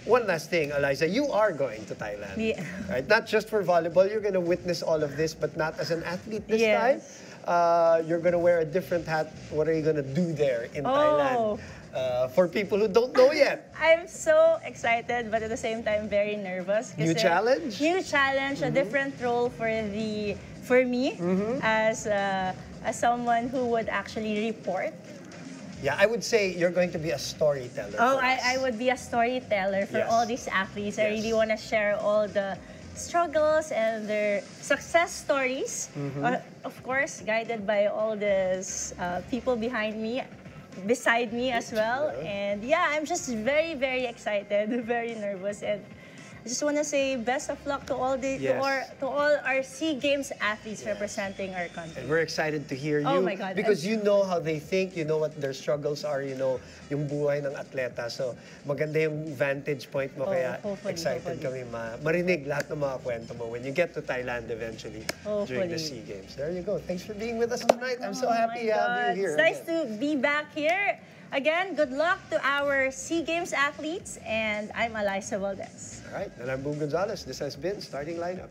one last thing, Eliza, you are going to Thailand. Yeah. Right? Not just for volleyball, you're going to witness all of this, but not as an athlete this time. Yes. You're going to wear a different hat. What are you going to do there in Thailand? Oh. For people who don't know yet. I'm so excited, but at the same time very nervous. New challenge? New challenge, a different role for me as someone who would actually report. Yeah, I would say you're going to be a storyteller. Oh, for us. I would be a storyteller for Yes. all these athletes. I Yes. really want to share all the struggles and their success stories. Of course, guided by all these people beside me as well. Yeah. And yeah, I'm just very, very excited, very nervous, and I just want to say best of luck to all to all our SEA Games athletes representing our country. And we're excited to hear you. Oh my God. Because you know how they think, you know what their struggles are, you know yung buhay ng atleta. So maganda yung vantage point mo, kaya hopefully, excited kami marinig lahat ng mga kwento mo when you get to Thailand eventually during the Hopefully. SEA Games. There you go. Thanks for being with us tonight. I'm so happy to have you here. It's nice again. to be back here. Again, good luck to our SEA Games athletes, and I'm Eliza Valdez. All right, and I'm Boom Gonzalez. This has been Starting Lineup.